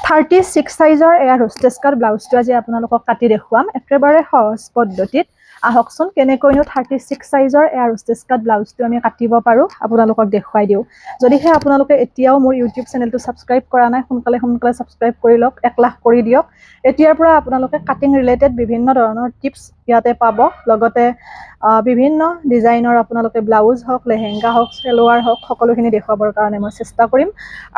36 সাইজৰ air hostess কাট ব্লাউজটো আজি আপোনালোকক কাটি দেখুৱাম একেবাৰে সহজ পদ্ধতিত আহকচোন কেনেকৈনো 36 সাইজৰ এয়াৰ হোষ্টেছ কাট ব্লাউজটো আমি কাটিব পাৰো আপোনালোকক দেখুৱাই দিও যদিহে আপোনালোকে এতিয়াও মোৰ ইউটিউব চেনেলটো সাবস্ক্ৰাইব কৰা নাই সোনকালে সাবস্ক্ৰাইব কৰি লওক 1 লাখ কৰি দিয়ক এতিয়াৰ পৰা আপোনালোকে কাটিং ৰিলেটেড বিভিন্ন ধৰণৰ টিপস ইয়াতে পাব লগতে বিভিন্ন ডিজাইনৰ আপোনালোকে ব্লাউজ হওক লেহেংগা হওক সালোৱাৰ হওক সকলোখিনি দেখুৱাবৰ কাৰণে মই চেষ্টা কৰিম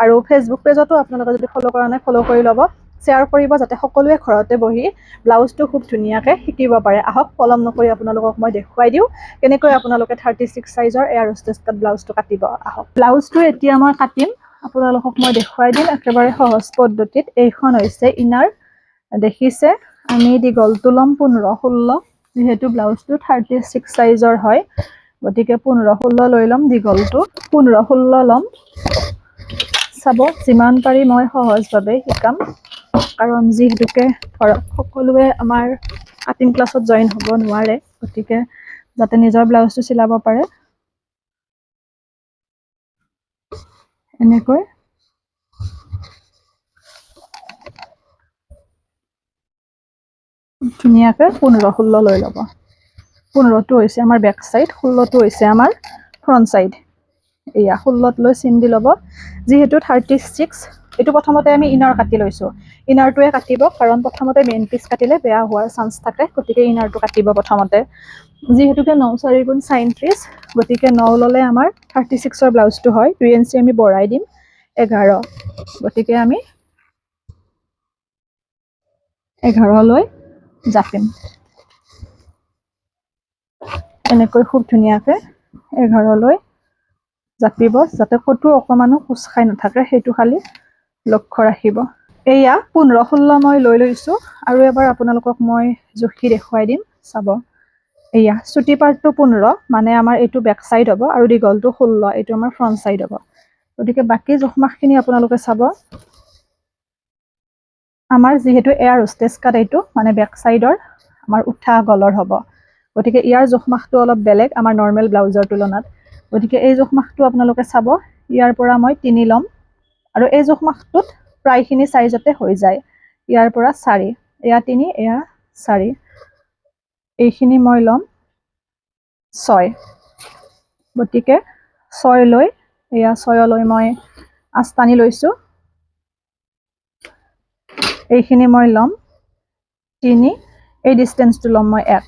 আৰু ফেসবুক পেজতো আপোনালোকে যদি ফলো কৰা নাই ফলো কৰি ল'ব শেয়াৰ কৰিব যাতে সকলোৱে ঘৰতে বহি ব্লাউজটো খুব ধুনিয়াকৈ শিকিব পাৰে আহক পলম নকৰি আপোনালোকক মই দেখুৱাই দিও কেনেকৈ আপোনালোকে 36 সাইজৰ এয়াৰ হোষ্টেছ কাট ব্লাউজটো কাটিব আহক ব্লাউজটো এতিয়া মই কাটিম আপোনালোকক মই দেখুৱাই দিম একেবাৰে সহজ পদ্ধতিত এইখন হৈছে ইনাৰ দেখিছে আমি দীঘলটো লম 15 16 যেহেতু ব্লাউজটো 36 সাইজৰ হয় গতিকে 15 16 লৈ লম দীঘলটো 15 16 লম চাব যিমান পাৰি মই সহজভাৱে শিকাম কাৰণ যেহেতুকে ধৰক সকলোৱে আমাৰ কাটিং ক্লাছত জয়েন হ'ব নোৱাৰে গতিকে যাতে নিজৰ ব্লাউজটো চিলাব পাৰে এনেকৈ ধুনিয়াকৈ 15 16 লৈ ল'ব 15টো হৈছে আমাৰ বেক সাইড 16টো হৈছে আমাৰ ফ্ৰন্ট সাইড এয়া 16ত লৈ চিন দি ল'ব যেহেতু 36 এটো প্ৰথমতে আমি ইনাৰ কাটি লৈছো ইনাৰটোৱে কাটিব কাৰণ প্ৰথমতে মেইন পিস কাটিলে বেয়া হোৱাৰ চান্স থাকে গতিকে ইনাৰটো কাটিব প্ৰথমতে যেহেতুকে 9 4 গুণ 37 গতিকে 9 ললে আমাৰ 36 ৰ ব্লাউজটো হয় 2 ইঞ্চি আমি বঢ়াই দিম 11 গতিকে আমি 11 লৈ জাপিম এনেকৈ খুব ধুনিয়াকৈ 11 লৈ জাপিব যাতে কটো অকমানো খুচ খাই নাথাকে হেতু খালি লক্ষ্য ৰাখিব এয়া 15 16 মই লৈ লৈছো আৰু এবাৰ আপোনালোকক মই জুখি দেখুৱাই দিম চাব এয়া চুটি পাৰ্টটো 15 মানে আমাৰ এটো বেক সাইড হ'ব আৰু দীঘলটো 16 এটো আমাৰ ফ্ৰন্ট সাইড হ'ব গতিকে বাকি জোখমাখখিনি আপোনালোকে চাব আমাৰ যেহেতু এয়াৰ হোষ্টেছ কাট এটো মানে বেক সাইডৰ আমাৰ উঠা গলৰ হ'ব গতিকে ইয়াৰ জোখমাখটো অলপ বেলেগ আমাৰ নৰমাল ব্লাউজৰ তুলনাত গতিকে এই জোখমাখটো আপোনালোকে চাব ইয়াৰ পৰা মই 3 লম আৰু এই জোখমাখটোত প্ৰায়খিনি সাইজতে হৈ যায় ইয়াৰ পৰা 4 এয়া 3 এয়া 4 এইখিনি মই লম 6 গতিকে 6 লৈ এয়া 6 লৈ মই আস্তানি লৈছো এইখিনি মই লম 3 এই ডিসটেন্সটো লম মই 1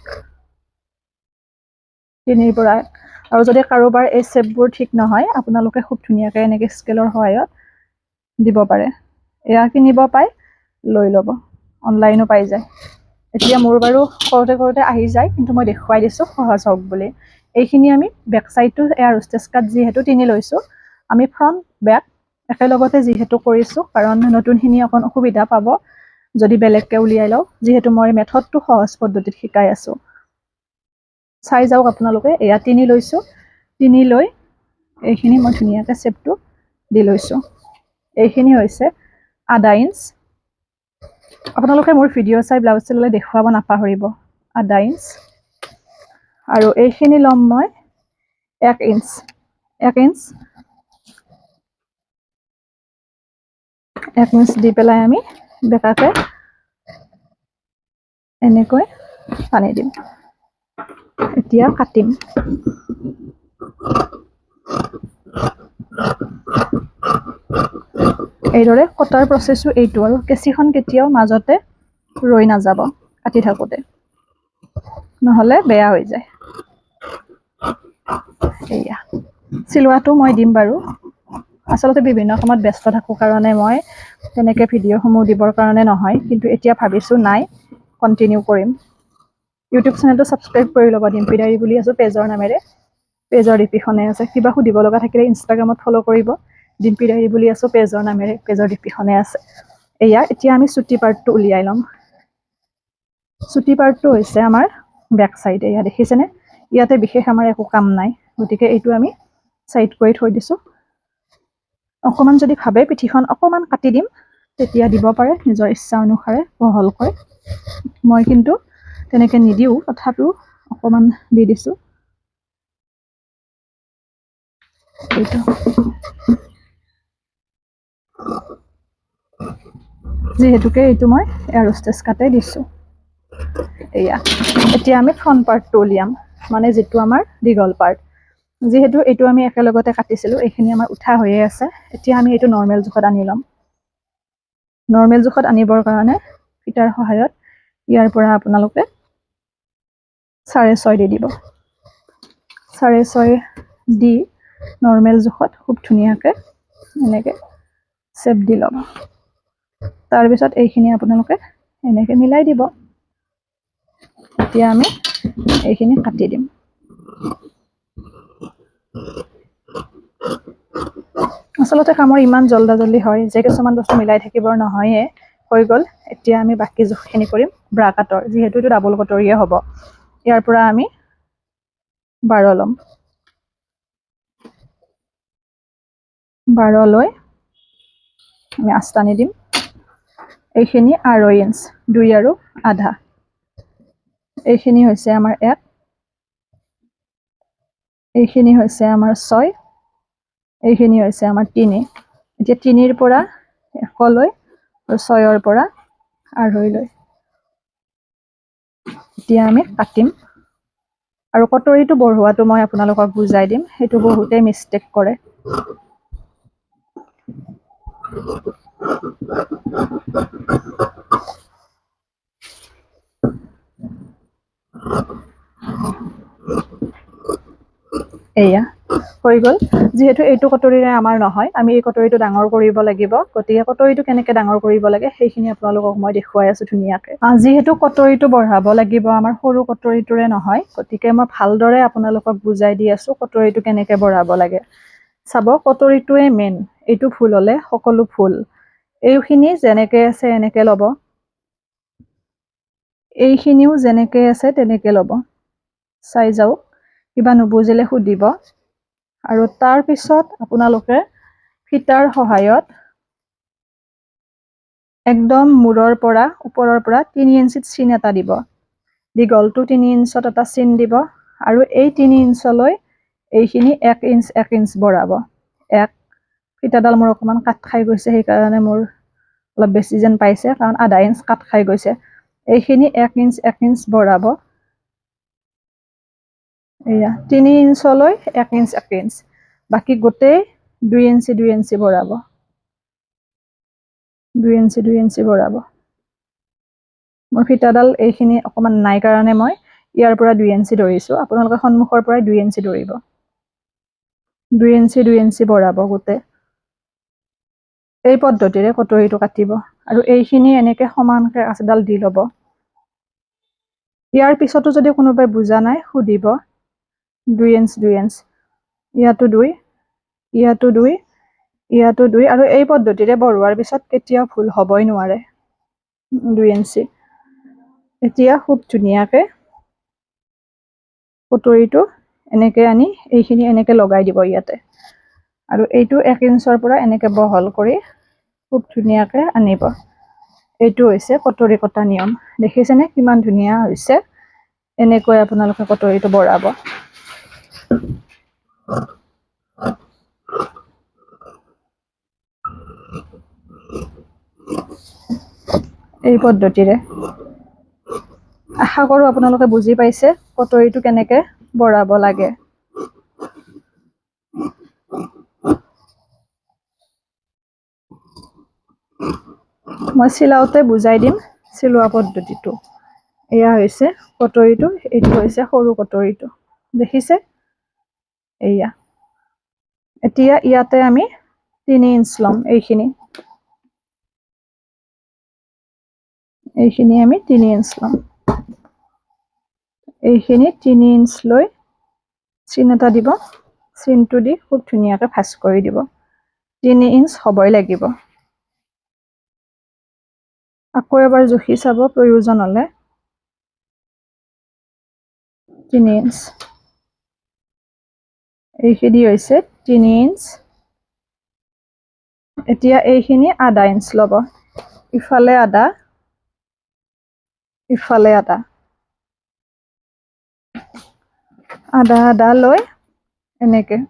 3 ৰ পৰা আৰু যদি কাৰোবাৰ এই শেপবোৰ ঠিক নহয় আপোনালোকে খুব ধুনিয়াকৈ এনেকৈ স্কেলৰ সহায়ত দিব পাৰে এয়া কিনিব পায় লৈ ল'ব অনলাইনো পাই যায় এতিয়া মোৰ বাৰু কৰতে আহি যায় কিন্তু মই দেখুৱাই দিছো সহজ হওক বুলি এইখিনি আমি বেক সাইডটো এয়াৰ হোষ্টেছ কাট যেহেতু 3 লৈছো আমি ফ্ৰন্ট বেক একেলগতে যেহেতু কৰিছো কাৰণ নতুনখিনি অকন অসুবিধা পাব যদি বেলেগকে উলিয়াই লও যেহেতু মই মেথডটো সহজ পদ্ধতিত শিকাই আছো চাই যাওক আপোনালোকে এয়া 3 লৈছো 3 লৈ এইখিনি মই ধুনিয়াকৈ শেপটো দি লৈছো এইখিনি হৈছে আধা ইঞ্চ আপোনালোকে মোৰ ভিডিও চাই ব্লাউজ চিলালে দেখুৱাব নাপাহৰিব আধা ইঞ্চ আৰু এইখিনি লম মই 1 ইঞ্চ 1 ইঞ্চ দি পেলাই আমি বেকাকে এনেকৈ টানি দিম এতিয়া কাটিম এইদৰে কটাৰ প্ৰসেসটো এইটো আৰু কেঁচিখন কেতিয়াও মাজতে ৰৈ নাযাব কাটি থাকোতে নহলে বেয়া হৈ যায় এয়া চিলোৱাটো মই দিম বাৰু আসলতে বিভিন্ন সময়ত ব্যস্ত থাকো কাৰণে মই তেনেকৈ ভিডিঅ'সমূহ দিবৰ কাৰণে নহয় কিন্তু এতিয়া ভাবিছো নাই কন্টিনিউ কৰিম ইউটিউব চেনেলটো সাবস্ক্ৰাইব কৰি ল'ব ডিম্পি ডায়েৰী বুলি আছো পেজৰ নামেৰে পেজৰ ডিপিখনে আছে কিবা সুধিব লগা থাকিলে ইনষ্টাগ্ৰামত ফলো কৰিব ডিম্পি ডায়েৰী বুলি আছো পেজৰ নামেৰে পেজৰ ডিপিখনে আছে এয়া এতিয়া আমি চুটি পাৰ্টটো উলিয়াই লম চুটি পাৰ্টটো হৈছে আমাৰ বেক সাইড এয়া দেখিছেনে ইয়াতে বিশেষ আমাৰ একো কাম নাই গতিকে এইটো আমি সাইড কৰি থৈ দিছো অকমান যদি ভাবে পিঠিখন অকমান কাটি দিম তেতিয়া দিব পাৰে নিজৰ ইচ্ছা অনুসাৰে বহলকৈ মই কিন্তু তেনেকৈ নিদিও তথাপিও অকমান দি দিছো এইটো যিহেতুকে এইটো মই এয়াৰ হোষ্টেছ কাটে দিছোঁ। এয়া এতিয়া আমি ফ্ৰণ্ট পাৰ্টটো উলিয়াম, মানে যিটো আমাৰ দীঘল পাৰ্ট। যিহেতু এইটো আমি একেলগতে কাটিছিলোঁ, এইখিনি আমাৰ উঠা হৈয়ে আছে। এতিয়া আমি এইটো নৰ্মেল জোখত আনি ল'ম। নৰ্মেল জোখত আনিবৰ কাৰণে ফিটাৰ সহায়ত ইয়াৰ পৰা আপোনালোকে 6.5 দি দিব। 6.5 দি নৰ্মেল জোখত খুব ধুনীয়াকৈ এনেকৈ চেপ দি ল'ব। তাৰপিছত এইখিনি আপোনালোকে এনেকৈ মিলাই দিব। এতিয়া আমি এইখিনি কাটি দিম। আচলতে কামৰ ইমান জল্দি হয় যে কিছুমান বস্তু মিলাই থাকিবৰ নহয়ে, হৈ গ'ল। এতিয়া আমি বাকী জোখখিনি কৰিম ব্ৰা কাটৰ, যিহেতু এইটো ডাবল কটৰীয়ে হ'ব। ইয়াৰ পৰা আমি 12 ল'ম। 12 লৈ আমি আস্তানি দিম। এইখিনি 2.5 ইঞ্চ, 2.5 এইখিনি হৈছে আমাৰ 1, এইখিনি হৈছে আমাৰ 6, এইখিনি হৈছে আমাৰ 3। এতিয়া 3ৰ পৰা 1 লৈ আৰু 6ৰ পৰা 2.5 লৈ এতিয়া আমি কাটিম। আৰু কটৰীটো বঢ়োৱাটো মই আপোনালোকক বুজাই দিম, সেইটো বহুতেই মিষ্টেক কৰে। এয়া হৈ গ'ল। যিহেতু এইটো কটৰীৰে আমাৰ নহয়, আমি এই কটৰীটো ডাঙৰ কৰিব লাগিব। গতিকে কটৰীটো কেনেকৈ ডাঙৰ কৰিব লাগে সেইখিনি আপোনালোকক মই দেখুৱাই আছোঁ ধুনীয়াকৈ। যিহেতু কটৰীটো বঢ়াব লাগিব আমাৰ সৰু কটৰীটোৰে নহয়, গতিকে মই ভালদৰে আপোনালোকক বুজাই দি আছোঁ কটৰীটো কেনেকৈ বঢ়াব লাগে। চাব, কটৰীটোৱে মেইন, এইটো ভুল হ'লে সকলো ভুল। এইখিনি যেনেকৈ আছে এনেকৈ ল'ব, এইখিনিও যেনেকৈ আছে তেনেকৈ ল'ব। চাই যাওক, কিবা নুবুজিলে সুধিব। আৰু তাৰপিছত আপোনালোকে ফিটাৰ সহায়ত একদম মূৰৰ পৰা ওপৰৰ পৰা 3 ইঞ্চিত চিন এটা দিব। দীঘলটো 3 ইঞ্চত এটা চিন দিব, আৰু এই 3 ইঞ্চলৈ এইখিনি 1 ইঞ্চ বঢ়াব। ফিটাডাল মোৰ অকণমান কাট খাই গৈছে, সেইকাৰণে মোৰ অলপ বেছি যেন পাইছে, কাৰণ 1/2 ইঞ্চ কাট খাই গৈছে। এইখিনি 1 ইঞ্চ বঢ়াব। এয়া 3 ইঞ্চলৈ 1 ইঞ্চ, বাকী গোটেই 2 ইঞ্চি বঢ়াব। 2 ইঞ্চি বঢ়াব। মোৰ ফিটাডাল এইখিনি অকণমান নাই কাৰণে মই ইয়াৰ পৰা 2 ইঞ্চি ধৰিছোঁ। আপোনালোকে সন্মুখৰ পৰাই 2 ইঞ্চি ধৰিব। 2 ইঞ্চি বঢ়াব গোটেই। এই পদ্ধতিৰে কটৰীটো কাটিব, আৰু এইখিনি এনেকৈ সমানকৈ আঁচডাল দি ল'ব। ইয়াৰ পিছতো যদি কোনোবাই বুজা নাই সুধিব। 2 ইঞ্চ, ইয়াতো 2, ইয়াতো 2, ইয়াতো 2, আৰু এই পদ্ধতিৰে বঢ়োৱাৰ পিছত কেতিয়াও ভুল হ'বই নোৱাৰে। 2 ইঞ্চি। এতিয়া খুব ধুনীয়াকৈ কটৰীটো এনেকৈ আনি এইখিনি এনেকৈ লগাই দিব ইয়াতে, আৰু এইটো 1 ইঞ্চৰ পৰা এনেকৈ বহল কৰি খুব ধুনীয়াকৈ আনিব। এইটো হৈছে কটৰী কটা নিয়ম। দেখিছেনে কিমান ধুনীয়া হৈছে? এনেকৈ আপোনালোকে কটৰীটো বঢ়াব। এই পদ্ধতিৰে আশা কৰোঁ আপোনালোকে বুজি পাইছে কটৰীটো কেনেকৈ বঢ়াব লাগে। মই চিলাওতে বুজাই দিম চিলোৱা পদ্ধতিটো। এয়া হৈছে কটৰীটো, এইটো হৈছে সৰু কটৰীটো। দেখিছে? এয়া এতিয়া ইয়াতে আমি 3 ইঞ্চ ল'ম। এইখিনি আমি 3 ইঞ্চ ল'ম। এইখিনি 3 ইঞ্চ লৈ চিন এটা দিব। চিনটো দি খুব ধুনীয়াকৈ ভাঁজ কৰি দিব। 3 ইঞ্চ হ'বই লাগিব। আকৌ এবাৰ জুখি চাব প্ৰয়োজন হ'লে। 3 ইঞ্চ। এইখিনি হৈছে 3 ইঞ্চ। এতিয়া এইখিনি 1/2 ইঞ্চ ল'ব। ইফালে 1/2, ইফালে 1/2, 1/2 লৈ এনেকৈ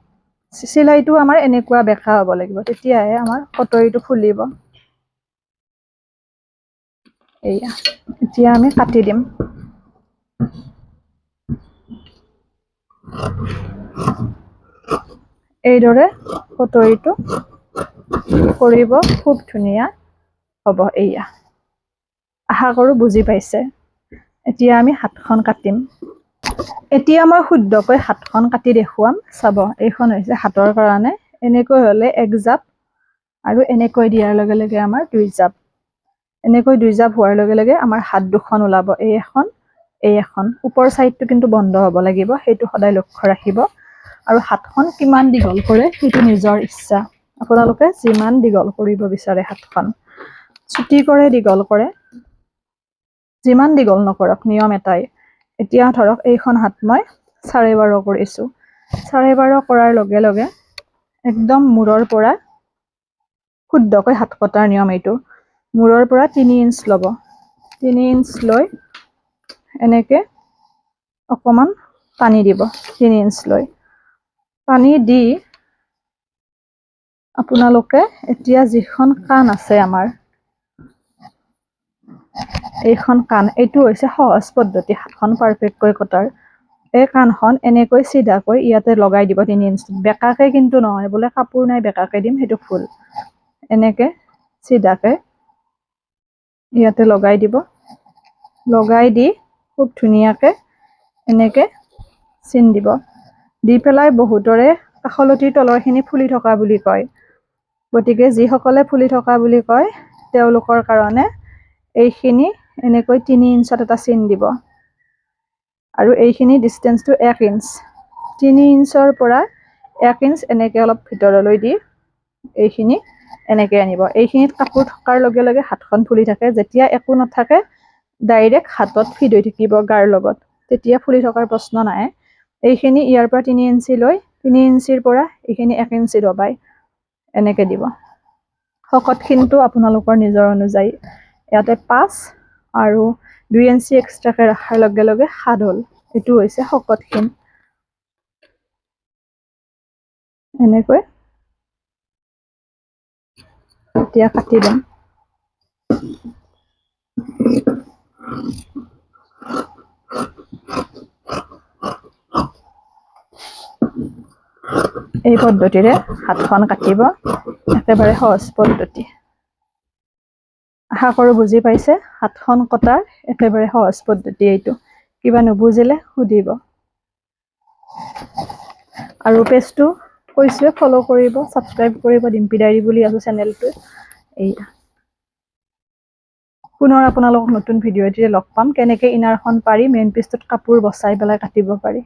চিলাইটো আমাৰ এনেকুৱা বেকা হ'ব লাগিব, তেতিয়াহে আমাৰ কটৰীটো ফুলিব। এইয়া এতিয়া আমি কাটি দিম এইদৰে কটৰীটো কৰিব খুব ধুনীয়া হ'ব এইয়া আশা কৰো বুজি পাইছে এতিয়া আমি হাতখন কাটিম এতিয়া মই শুদ্ধকৈ হাতখন কাটি দেখুৱাম চাব এইখন হৈছে হাতৰ কাৰণে এনেকৈ হলে এক জাপ আৰু এনেকৈ দিয়াৰ লগে লগে আমাৰ দুই জাপ এনেকৈ দুই জাপ হোৱাৰ লগে লগে আমাৰ হাত দুখন ওলাব এই এখন ওপৰ সাইডটো কিন্তু বন্ধ হ'ব লাগিব সেইটো সদায় লক্ষ্য ৰাখিব আৰু হাতখন কিমান দীঘল কৰে সেইটো নিজৰ ইচ্ছা আপোনালোকে যিমান দীঘল কৰিব বিচাৰে হাতখন ছুটি কৰে দীঘল কৰে যিমান দীঘল নকৰক নিয়ম এটাই এতিয়া ধৰক এইখন হাত মই 12.5 কৰিছো 12.5 কৰাৰ লগে লগে একদম মূৰৰ পৰা শুদ্ধকৈ হাত কটাৰ নিয়ম এইটো মূৰৰ পৰা 3 ইঞ্চ ল'ব 3 ইঞ্চ লৈ এনেকে অকমান পানী দিব 3 ইঞ্চ লৈ পানী দি আপোনালোকে এতিয়া যিখন কাণ আছে আমাৰ এইখন কাণ এইটো হৈছে সহজ পদ্ধতি হাতখন পাৰফেক্টকৈ কটাৰ এই কাণখন এনেকৈ সিধাকৈ ইয়াতে লগাই দিব 3 ইঞ্চ বেকাকে কিন্তু নহয় বোলে কাপোৰ নাই বেকাকে দিম সেইটো ভুল এনেকে সিধাকে ইয়াতে লগাই দিব লগাই দি খুব ধুনীয়াকে এনেকে চিন দিব দি পেলাই বহুতৰে কাখলতিৰ তলৰখিনি ফুলি থকা বুলি কয় গতিকে যিসকলে ফুলি থকা বুলি কয় তেওঁলোকৰ কাৰণে এইখিনি এনেকৈ 3 ইঞ্চত এটা চিন দিব আৰু এইখিনি ডিসটেন্সটো 1 ইঞ্চ 3 ইঞ্চৰ পৰা 1 ইঞ্চ এনেকে অলপ ভিতৰলৈ দি এইখিনি এনেকে আনিব এইখিনিত কাপোৰ থকাৰ লগে লগে হাতখন ফুলি থাকে যেতিয়া একো নাথাকে ডাইৰেক্ট হাতত ফিট হৈ থাকিব গাৰ লগত তেতিয়া ফুলি থকাৰ প্ৰশ্ন নাই এইখিনি ইয়াৰ পৰা 3 ইঞ্চি লৈ 3 ইঞ্চিৰ পৰা এইখিনি 1 ইঞ্চি দবাই এনেকে দিব শকতখিনটো আপোনালোকৰ নিজৰ অনুযায়ী ইয়াতে 5 আৰু 2 ইঞ্চি এক্সট্ৰাকে ৰাখাৰ লগে লগে 7 হ'ল এটো হৈছে শকতখিন এনেকৈ এতিয়া কাটি দিম এই পদ্ধতিৰে হাতখন কাটিব একেবাৰে সহজ পদ্ধতি আশা কৰো বুজি পাইছে হাতখন কটাৰ একেবাৰে সহজ পদ্ধতি এইটো কিবা নুবুজিলে সুধিব আৰু পেজটো কৈছে ফলো কৰিব সাবস্ক্ৰাইব কৰিব ডিম্পি ডায়েৰী বুলি আছে চেনেলটো এইয়া পুনৰ আপোনালোকক নতুন ভিডিও এটিৰে লগ পাম কেনেকৈ ইনাৰখন পাৰি মেইন পিছটোত কাপোৰ বসাই পেলাই কাটিব পাৰি